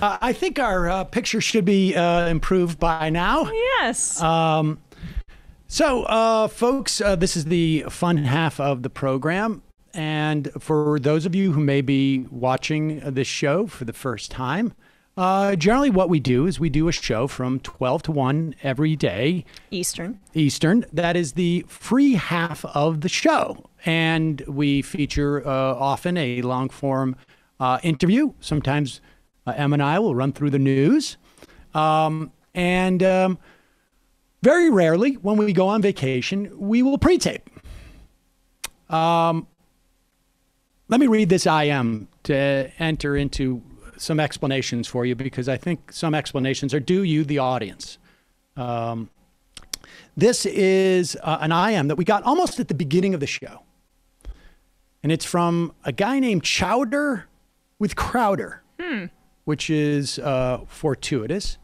I think our picture should be improved by now. Yes. Folks, this is the fun half of the program. And for those of you who may be watching this show for the first time, generally what we do is we do a show from 12 to 1 every day. Eastern. That is the free half of the show. And we feature often a long form interview. Sometimes Em and I will run through the news. Very rarely, when we go on vacation, we will pre-tape. Let me read this IM to enter into some explanations for you, because I think some explanations are due you, the audience. This is an IM that we got almost at the beginning of the show. And it's from a guy named Chowder with Crowder. Which is fortuitous.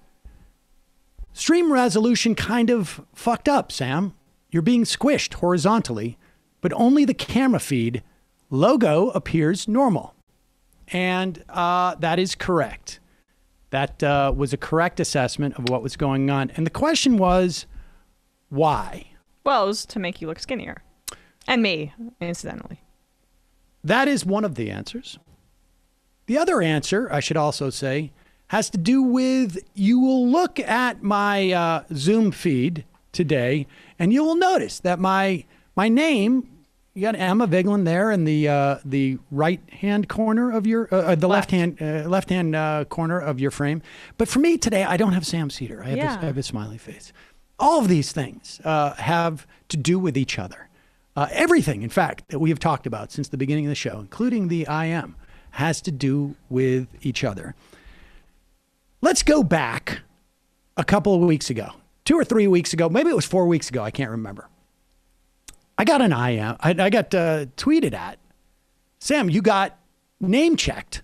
Stream resolution kind of fucked up, Sam. You're being squished horizontally, but only the camera feed logo appears normal. And that is correct. That was a correct assessment of what was going on. And the question was, why? Well, it was to make you look skinnier. And me, incidentally. That is one of the answers. The other answer, I should also say, has to do with, you will look at my Zoom feed today, and you will notice that my name, you got Emma Vigeland there in the right-hand corner of your, the left-hand corner of your frame. But for me today, I don't have Sam Seder. I have a smiley face. All of these things have to do with each other. Everything, in fact, that we have talked about since the beginning of the show, including the IM, has to do with each other. Let's go back a couple of weeks ago, 2 or 3 weeks ago, maybe it was 4 weeks ago, I can't remember. I got an IM, I got tweeted at, Sam, you got name checked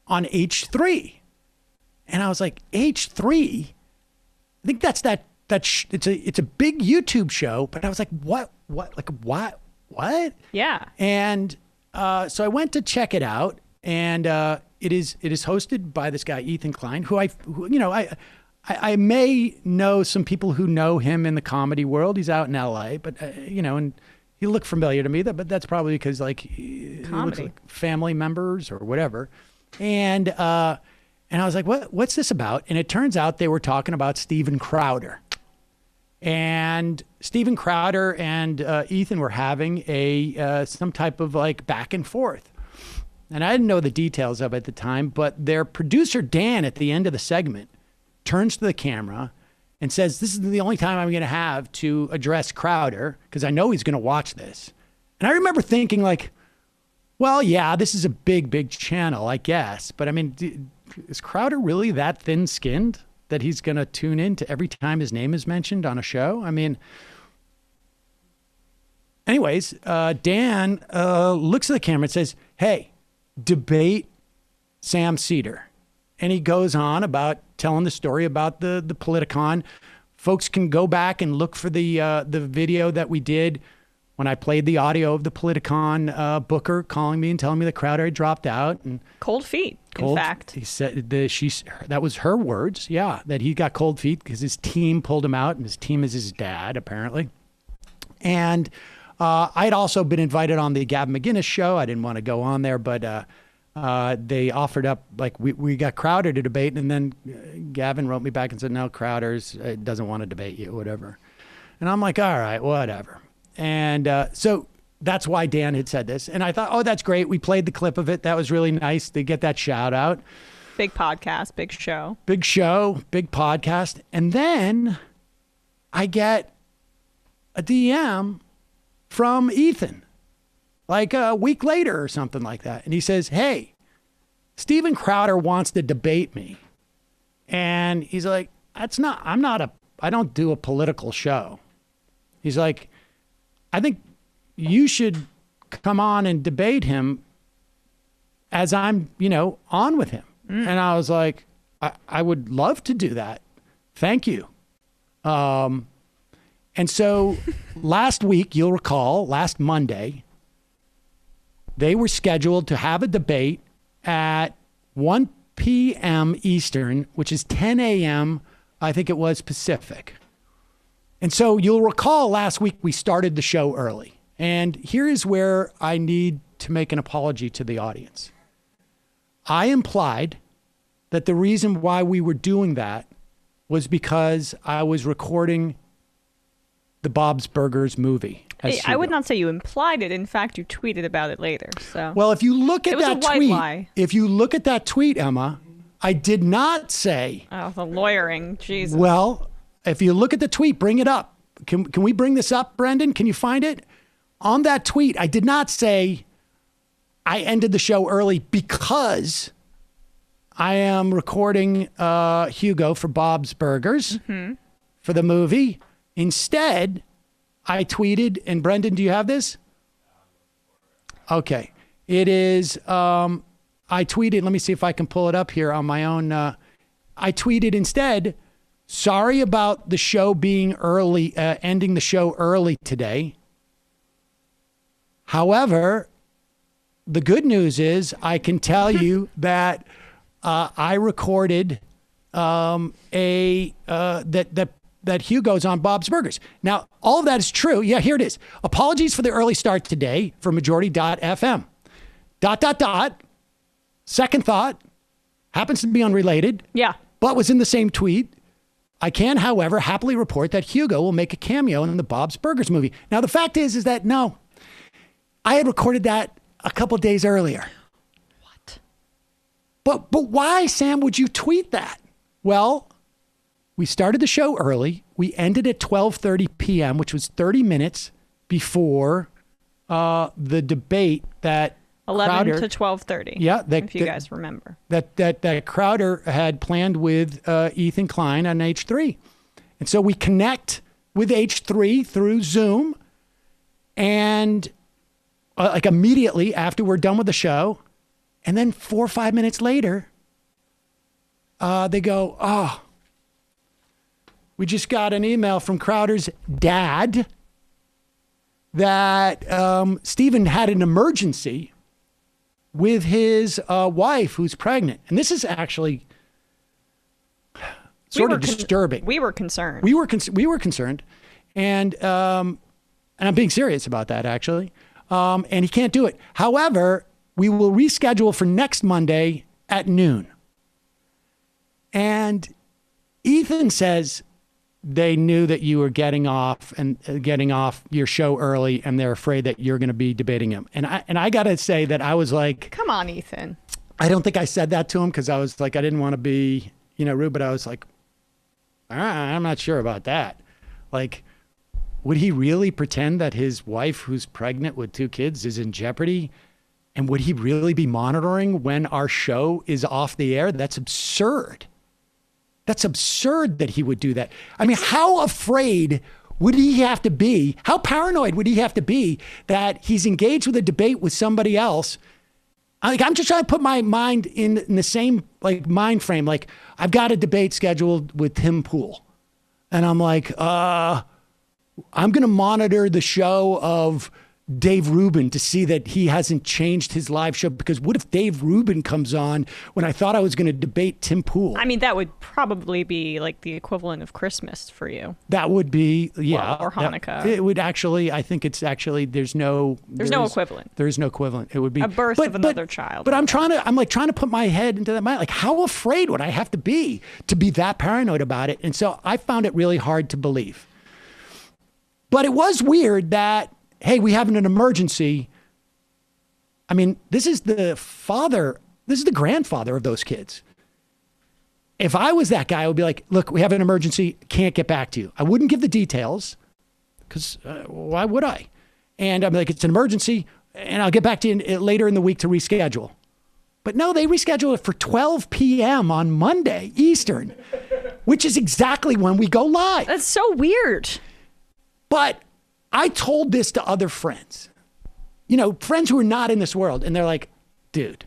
on H3. And I was like, H3? I think that's it's a big YouTube show, but I was like, what? Yeah. And so I went to check it out. And it is hosted by this guy, Ethan Klein, who I may know some people who know him in the comedy world. He's out in LA, but and he looked familiar to me. But that's probably because he looks like family members or whatever. And I was like, what's this about? And it turns out they were talking about Steven Crowder. And Steven Crowder and Ethan were having some type of like back and forth. And I didn't know the details of it at the time, but their producer, Dan, at the end of the segment, turns to the camera and says, this is the only time I'm going to have to address Crowder, because I know he's going to watch this. And I remember thinking like, well, yeah, this is a big, big channel, I guess. But I mean, is Crowder really that thin-skinned that he's going to tune in to every time his name is mentioned on a show? I mean, anyways, Dan looks at the camera and says, hey, debate Sam Seder. And he goes on about telling the story about the Politicon. Folks can go back and look for the video that we did when I played the audio of the Politicon booker calling me and telling me the Crowder had dropped out. And cold feet, in fact. He said that was her words, that he got cold feet because his team pulled him out, and his team is his dad, apparently. And I had also been invited on the Gavin McInnes show. I didn't want to go on there, but they offered up, like, we got Crowder to debate, and then Gavin wrote me back and said, no, Crowder's doesn't want to debate you, whatever. And I'm like, all right, whatever. And so that's why Dan had said this. And I thought, oh, that's great. We played the clip of it. That was really nice to get that shout out. Big podcast, big show. Big show, big podcast. And then I get a DM from Ethan, like a week later or something like that. And he says, hey, Steven Crowder wants to debate me. And he's like, I don't do a political show. He's like, I think you should come on and debate him as I'm, on with him. And I was like, I would love to do that. Thank you. And so last week, you'll recall, last Monday, they were scheduled to have a debate at 1 p.m. Eastern, which is 10 a.m., I think it was Pacific. And so you'll recall last week we started the show early. And here is where I need to make an apology to the audience. I implied that the reason why we were doing that was because I was recording the Bob's Burgers movie. I would not say you implied it. In fact, you tweeted about it later. So well, if you look at that tweet, lie. if you look at that tweet, Emma, I did not say. Oh, the lawyering, Jesus. Well, if you look at the tweet, bring it up. Can we bring this up, Brendan? Can you find it? On that tweet, I did not say I ended the show early because I am recording Hugo for Bob's Burgers for the movie. Instead, I tweeted, and Brendan, do you have this? Okay. It is, I tweeted, let me see if I can pull it up here on my own. I tweeted instead, sorry about the show being early, ending the show early today. However, the good news is I can tell you that I recorded that Hugo's on Bob's Burgers. Now, all of that is true. Yeah, here it is. Apologies for the early start today for Majority.fm. ... Second thought, happens to be unrelated. Yeah. But was in the same tweet. I can, however, happily report that Hugo will make a cameo in the Bob's Burgers movie. Now, the fact is that no, I had recorded that a couple days earlier. What? But why, Sam, would you tweet that? Well, we started the show early. We ended at 12:30 p.m., which was 30 minutes before the debate that 11 Crowder, to 12:30. Yeah, if you guys remember that Crowder had planned with Ethan Klein on H3, and so we connect with H3 through Zoom, and like immediately after we're done with the show, and then 4 or 5 minutes later, they go, "Oh, we just got an email from Crowder's dad that Stephen had an emergency with his wife who's pregnant." And this is actually sort of disturbing. We were concerned. We were concerned. And I'm being serious about that, actually. And he can't do it. However, we will reschedule for next Monday at noon. And Ethan says they knew that you were getting off your show early, and they're afraid that you're going to be debating him. And I got to say that I was like, come on, Ethan. I don't think I said that to him because I was like, I didn't want to be, rude, but I was like, I'm not sure about that. Like, would he really pretend that his wife, who's pregnant with 2 kids, is in jeopardy? And would he really be monitoring when our show is off the air? That's absurd. That's absurd that he would do that. I mean, how afraid would he have to be? How paranoid would he have to be that he's engaged with a debate with somebody else? I'm just trying to put my mind in the same mind frame. Like, I've got a debate scheduled with Tim Pool. And I'm like, I'm going to monitor the show of Dave Rubin to see that he hasn't changed his live show, because what if Dave Rubin comes on when I thought I was going to debate Tim Pool? I mean, that would probably be like the equivalent of Christmas for you. That would be, yeah. Or Hanukkah. It would actually, I think it's actually, there's no equivalent. There is no equivalent. It would be a birth of another child. But I'm trying to put my head into that mind. Like, how afraid would I have to be that paranoid about it? And so I found it really hard to believe. But it was weird that, hey, we have an emergency. I mean, this is the grandfather of those kids. If I was that guy, I would be like, look, we have an emergency, can't get back to you. I wouldn't give the details, because why would I? And I'm like, it's an emergency, and I'll get back to you later in the week to reschedule. But no, they reschedule it for 12 p.m. on Monday, Eastern, which is exactly when we go live. That's so weird. But I told this to other friends, friends who are not in this world. And they're like, dude,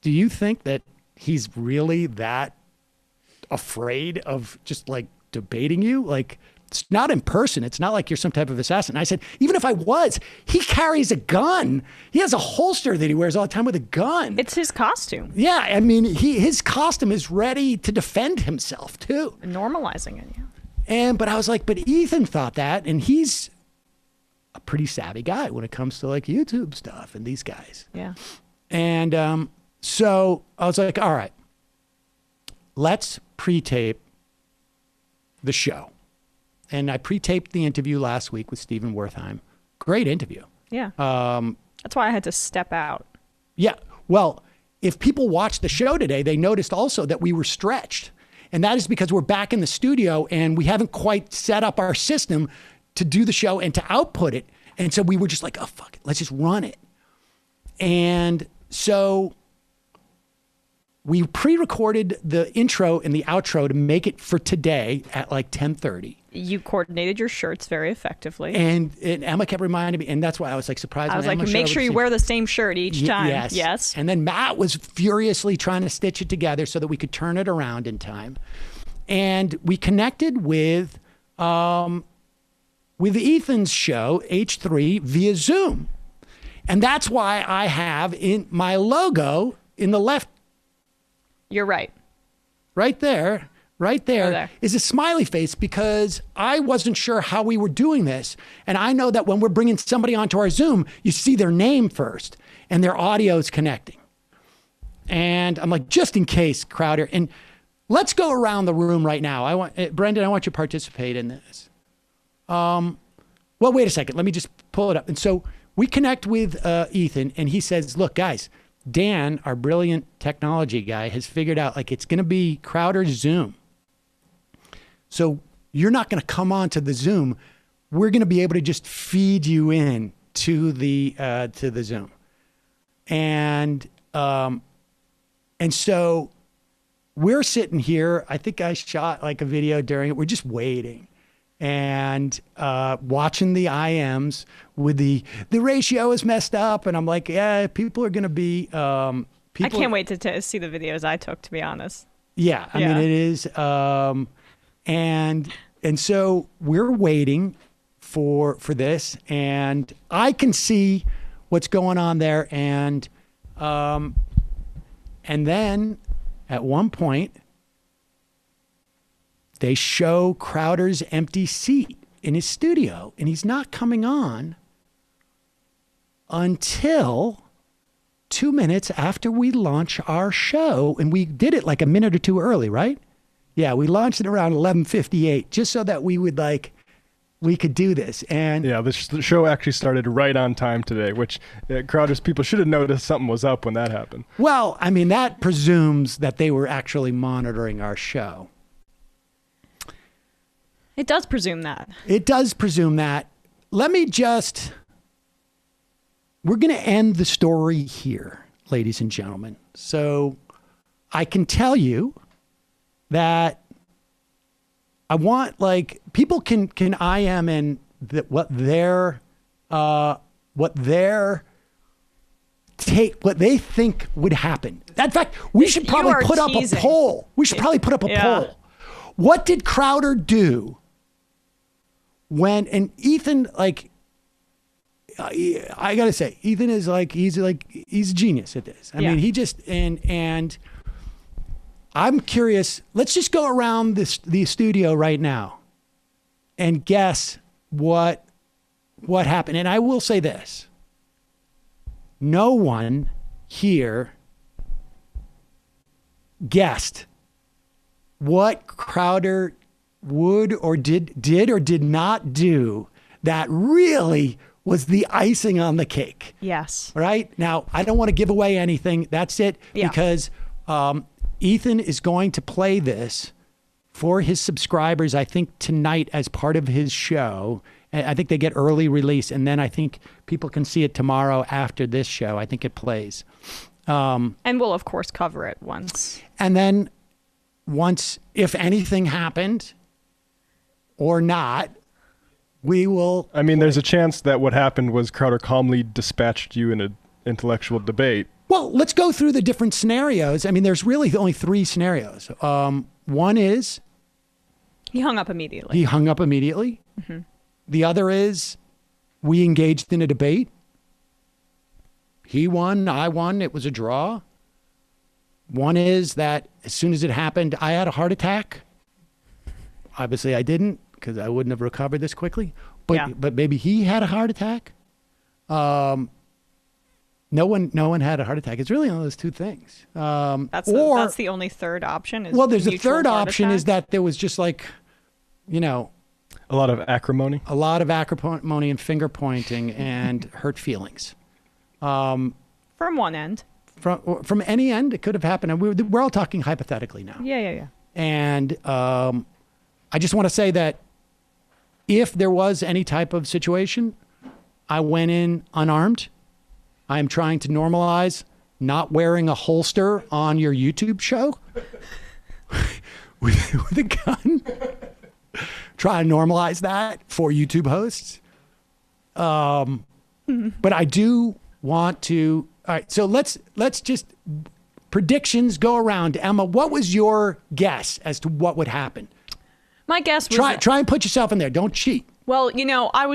do you think that he's really that afraid of just like debating you? Like, It's not in person. It's not like you're some type of assassin. I said, even if I was, he carries a gun. He has a holster that he wears all the time with a gun. It's his costume. Yeah, I mean, his costume is ready to defend himself too. Normalizing it, yeah. But I was like, but Ethan thought that, and he's a pretty savvy guy when it comes to like YouTube stuff and these guys. Yeah. And so I was like, all right, let's pre-tape the show. And I pre-taped the interview last week with Stephen Wertheim. Great interview. Yeah. That's why I had to step out. Yeah. Well, if people watched the show today, they noticed also that we were stretched. And that is because we're back in the studio and we haven't quite set up our system to do the show and to output it. And so we were just like, oh, fuck it. Let's just run it. And so we pre-recorded the intro and the outro to make it for today at like 10:30. You coordinated your shirts very effectively. And Emma kept reminding me, and that's why I was like surprised. I was when like, Emma make showed sure you wear the same shirt each time. Yes. Yes. And then Matt was furiously trying to stitch it together so that we could turn it around in time. And we connected with Ethan's show, H3, via Zoom. And that's why I have in my logo in the left. You're right. Right there is a smiley face because I wasn't sure how we were doing this. And I know that when we're bringing somebody onto our Zoom, you see their name first and their audio is connecting. And I'm like, just in case, Crowder. And let's go around the room right now. Brendan, I want you to participate in this. Well, wait a second. Let me just pull it up. And so we connect with Ethan and he says, look, guys, Dan, our brilliant technology guy, has figured out like it's going to be Crowder's Zoom. So you're not going to come onto the Zoom. We're going to be able to just feed you in to the Zoom. And so we're sitting here. I think I shot like a video during it. We're just waiting and watching the IMs with the ratio is messed up. And I'm like, yeah, people are going to be. I can't wait to see the videos I took, to be honest. Yeah, I mean, it is. And so we're waiting for this, and I can see what's going on there. And then at one point, they show Crowder's empty seat in his studio, and he's not coming on until 2 minutes after we launch our show. And we did it like a minute or two early, right? Yeah, we launched it around 11:58 just so that we could do this. And yeah, the show actually started right on time today, which Crowder's people should have noticed something was up when that happened. Well, I mean, that presumes that they were actually monitoring our show. It does presume that. It does presume that. We're going to end the story here, ladies and gentlemen. So I can tell you that I want, like, people can IM in what they think would happen. In fact, we should probably put up a poll. Poll. What did Crowder do and Ethan, like, I gotta say, Ethan is he's a genius at this. I mean, he just and I'm curious. Let's just go around the studio right now and guess what happened. And I will say this: no one here guessed what Crowder would or did not do that really was the icing on the cake. Yes. Right? Now, I don't want to give away anything. That's it. Yeah. Because Ethan is going to play this for his subscribers, I think, tonight as part of his show. I think they get early release, and then I think people can see it tomorrow after this show. I think it plays. And we'll, of course, cover it once. And then once, if anything happened or not, we will... I mean, there's a chance that what happened was Crowder calmly dispatched you in an intellectual debate. Well, let's go through the different scenarios. I mean, there's really only three scenarios. One is He hung up immediately. He hung up immediately. Mm-hmm. The other is we engaged in a debate. He won, I won, it was a draw. One is that as soon as it happened, I had a heart attack. Obviously, I didn't because I wouldn't have recovered this quickly. But maybe he had a heart attack. No one had a heart attack. It's really only those two things. That's the only third option. There's a third option is that there was just like, a lot of acrimony. A lot of acrimony and finger pointing and hurt feelings. From one end. From any end, it could have happened. And we're all talking hypothetically now. Yeah. And I just want to say that if there was any type of situation, I went in unarmed. I am trying to normalize not wearing a holster on your YouTube show with a gun. Try to normalize that for YouTube hosts. But I do want to. All right, so let's just predictions go around. Emma, what was your guess as to what would happen? My guess was try and put yourself in there. Don't cheat. Well, I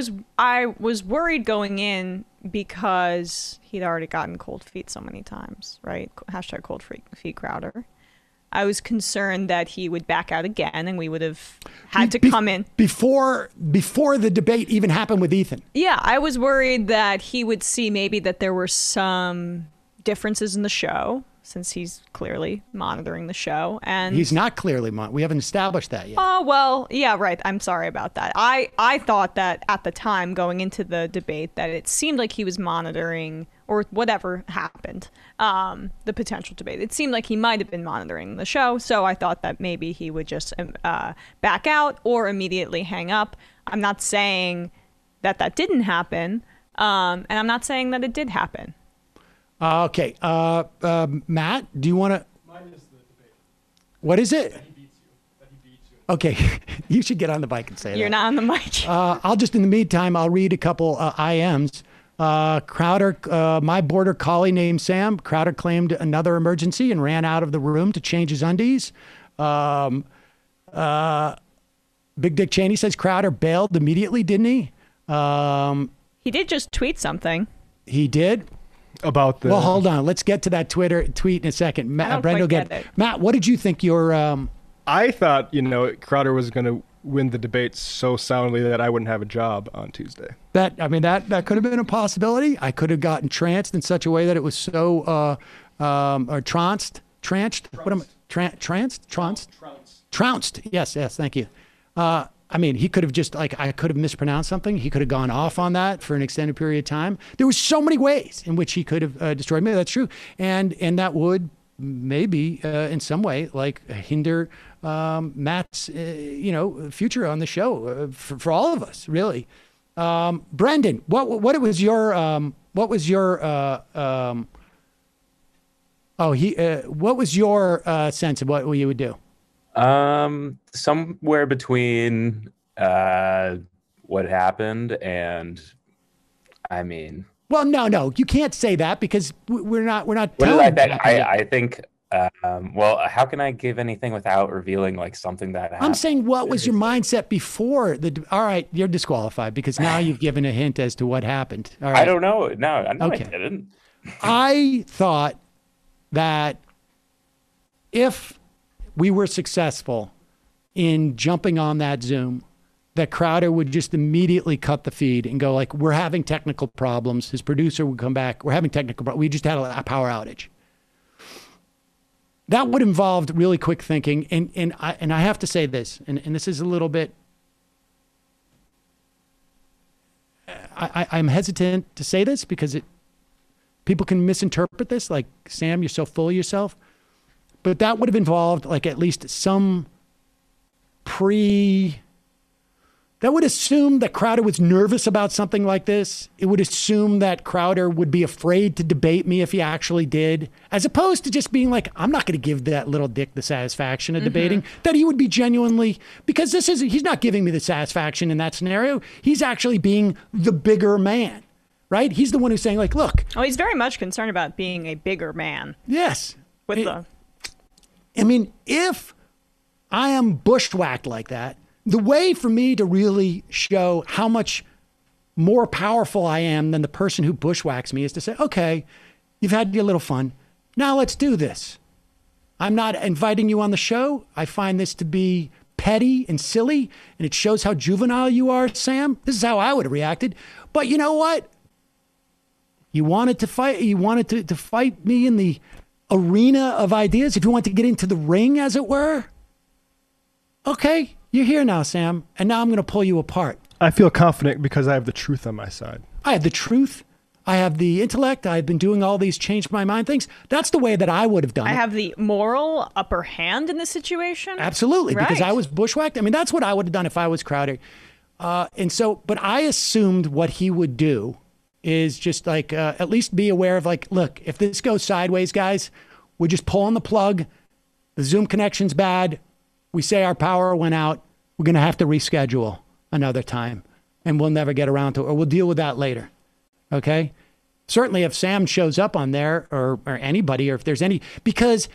was worried going in because he'd already gotten cold feet so many times, right? Hashtag cold feet Crowder. I was concerned that he would back out again and we would have had to come in. Before the debate even happened with Ethan. Yeah, I was worried that he would see maybe that there were some differences in the show, since he's clearly monitoring the show. And he's not clearly we haven't established that yet. Oh, well, yeah, right. I'm sorry about that. I thought that at the time going into the debate that it seemed like he was monitoring, or whatever happened, the potential debate. It seemed like he might have been monitoring the show, so I thought that maybe he would just back out or immediately hang up. I'm not saying that didn't happen, and I'm not saying that it did happen. Okay. Matt, do you want to? Mine is the debate. What is it? That he beats you. Okay. You should get on the mic and say that. You're not on the mic. I'll just, in the meantime, I'll read a couple IMs. Crowder, my border collie named Sam. Crowder claimed another emergency and ran out of the room to change his undies. Big Dick Cheney says Crowder bailed immediately, didn't he? He did just tweet something. He did? About the... Well, hold on. Let's get to that Twitter tweet in a second. Matt, what did you think your... I thought, Crowder was going to win the debate so soundly that I wouldn't have a job on Tuesday. That could have been a possibility. I could have gotten tranced in such a way that it was so trounced. Trounced. Yes, thank you. He could have just I could have mispronounced something. He could have gone off on that for an extended period of time. There were so many ways in which he could have destroyed me. That's true. And that would maybe in some way hinder Matt's future on the show for all of us, really. Brendan, what was your sense of what you would do? Somewhere between what happened and, Well, no, you can't say that because we're not. What did I think? I think. How can I give anything without revealing something that happened? I'm saying, what was your mindset before the? All right, you're disqualified because now you've given a hint as to what happened. All right. I don't know. No, okay. I didn't. I thought that if we were successful in jumping on that Zoom, that Crowder would just immediately cut the feed and go we're having technical problems. His producer would come back. We're having technical problems. We just had a power outage. That would involve really quick thinking. And I have to say this, and this is a little bit, I'm hesitant to say this because people can misinterpret this. Sam, you're so full of yourself. But that would have involved at least some that would assume that Crowder was nervous about something like this. It would assume that Crowder would be afraid to debate me if he actually did, as opposed to just being I'm not going to give that little dick the satisfaction of debating, that he would be genuinely, because he's not giving me the satisfaction in that scenario. He's actually being the bigger man, right? He's the one who's saying look. Oh, he's very much concerned about being a bigger man. Yes. If I am bushwhacked like that, the way for me to really show how much more powerful I am than the person who bushwhacks me is to say, okay, you've had your little fun. Now let's do this. I'm not inviting you on the show. I find this to be petty and silly, and it shows how juvenile you are, Sam. This is how I would have reacted. But you know what? You wanted to fight. You wanted to fight me in the arena of ideas. If you want to get into the ring, as it were. Okay, you're here now, Sam, and now I'm going to pull you apart. I feel confident because I have the truth on my side. I have the truth. I have the intellect. I've been doing all these change my mind things. That's the way that I would have done it. I have the moral upper hand in this situation. Absolutely, because Right. I was bushwhacked. I mean, that's what I would have done if I was Crowder. But I assumed what he would do is just like, at least be aware of like, look, if this goes sideways, guys, we're just pulling the plug. The Zoom connection's bad. We say our power went out. We're going to have to reschedule another time, and we'll never get around to it, or we'll deal with that later. Okay? Certainly if Sam shows up on there or anybody, or if there's any, because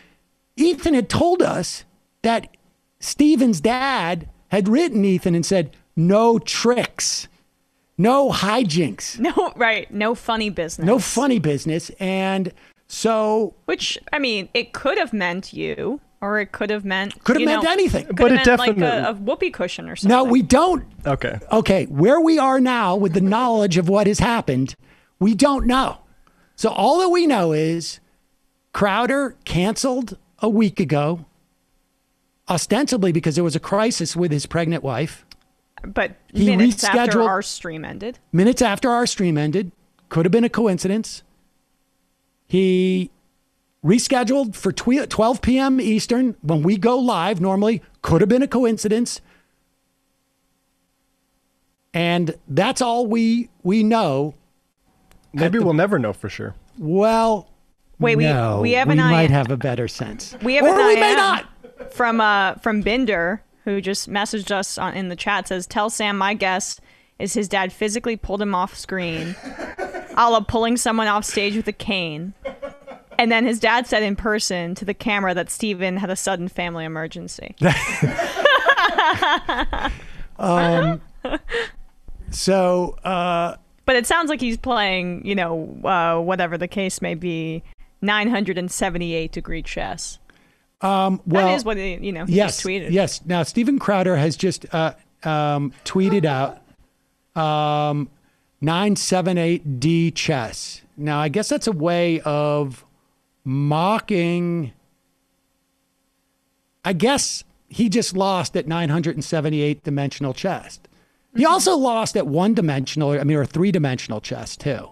Ethan had told us that Steven's dad had written Ethan and said, no tricks, no hijinks. No, right. No funny business. No funny business. And so. Which, I mean, it could have meant you, or it could have meant. Anything. Could But have it meant like definitely- a whoopee cushion or something. No, we don't. Okay. Okay. Where we are now with the knowledge of what has happened, we don't know. So all that we know is Crowder canceled a week ago, ostensibly because there was a crisis with his pregnant wife. But He minutes after rescheduled- our stream ended. Minutes after our stream ended, could have been a coincidence. He rescheduled for 12 p.m. Eastern when we go live normally, could have been a coincidence. And that's all we know. Maybe we'll never know for sure. Well, Wait, no, we have an we might IM. have a better sense. We have or an we may IM not. from Binder, who just messaged us in the chat, says, tell Sam my guess is his dad physically pulled him off screen, a la pulling someone off stage with a cane. And then his dad said in person to the camera that Steven had a sudden family emergency. But it sounds like he's playing, whatever the case may be, 978-degree chess. Well, That is what he yes, just tweeted. Yes. Now, Steven Crowder has just tweeted out 978D chess. Now, I guess that's a way of mocking. I guess he just lost at 978 dimensional chess. He also lost at or three-dimensional chess too.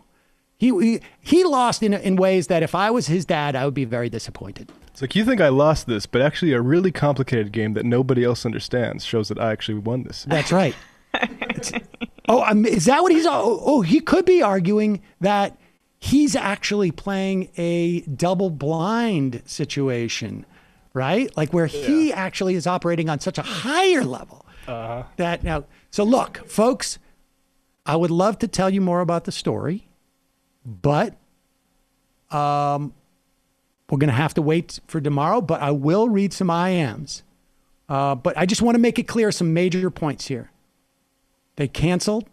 He lost in ways that if I was his dad, I would be very disappointed. It's like, you think I lost this, but actually a really complicated game that nobody else understands shows that I actually won this. That's right. Is that what he's? He could be arguing that he's actually playing a double blind situation, right? Like where he actually is operating on such a higher level that now. So look, folks, I would love to tell you more about the story, but we're going to have to wait for tomorrow. But I will read some IMs. But I just want to make it clear some major points here. They canceled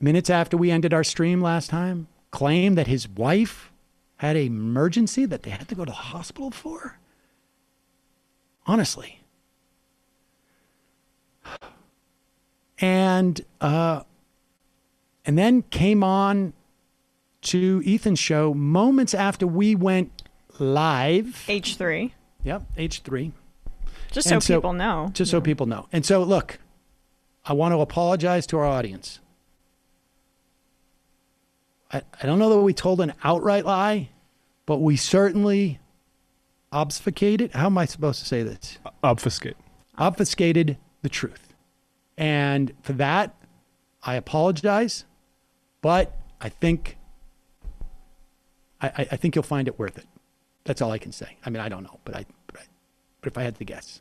minutes after we ended our stream last time, claimed that his wife had an emergency that they had to go to the hospital for. Honestly. And then came on to Ethan's show moments after we went live. H3. Yep, H3. Just so people know. Just so people know. And so, look, I want to apologize to our audience. I don't know that we told an outright lie, but we certainly obfuscated. How am I supposed to say this? Obfuscate. Obfuscated the truth. And for that, I apologize, but I think I think you'll find it worth it. That's all I can say. I mean, I don't know, but if I had to guess.